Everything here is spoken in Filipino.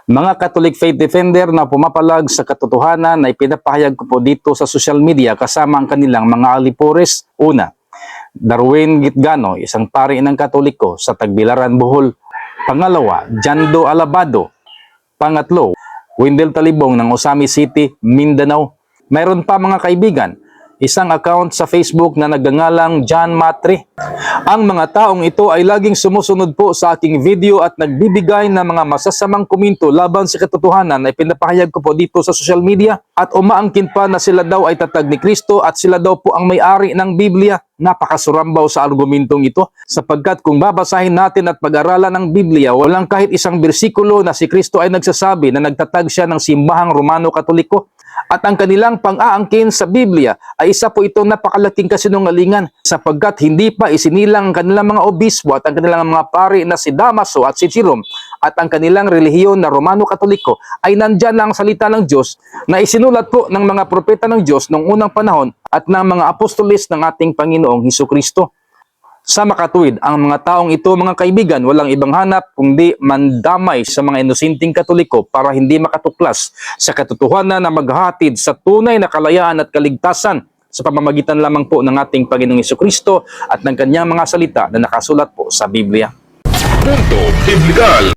Mga Catholic Faith Defender na pumapalag sa katotohanan na ipinapahayag ko po dito sa social media kasama ang kanilang mga alipores. Una, Darwin Gitgano, isang pari ng Katoliko sa Tagbilaran, Bohol. Pangalawa, Jando Alabado. Pangatlo, Wendell Talibong ng Osami City, Mindanao. Mayroon pa mga kaibigan, isang account sa Facebook na nagngangalang John Matre. Ang mga taong ito ay laging sumusunod po sa aking video at nagbibigay ng mga masasamang komento laban sa katotohanan na ipinapahayag ko po dito sa social media at umaangkin pa na sila daw ay tatag ni Kristo at sila daw po ang may-ari ng Biblia. Napakasurambaw sa argumentong ito sapagkat kung babasahin natin at pag-aralan ng Biblia, walang kahit isang bersikulo na si Kristo ay nagsasabi na nagtatag siya ng simbahang Romano Katoliko. At ang kanilang pang-aangkin sa Biblia ay isa po itong napakalaking kasinungalingan sapagkat hindi pa isinilang ang kanilang mga obispo at ang kanilang mga pari na si Damaso at si Jerome at ang kanilang relihiyon na Romano Katoliko ay nandyan lang ang salita ng Diyos na isinulat po ng mga propeta ng Diyos noong unang panahon at ng mga apostolis ng ating Panginoong Hesukristo. Sa makatuwid, ang mga taong ito, mga kaibigan, walang ibang hanap kundi mandamay sa mga inosenteng Katoliko para hindi makatuklas sa katotohanan na maghatid sa tunay na kalayaan at kaligtasan sa pamamagitan lamang po ng ating Panginoong Hesukristo at ng kanyang mga salita na nakasulat po sa Biblia. Punto Biblikal.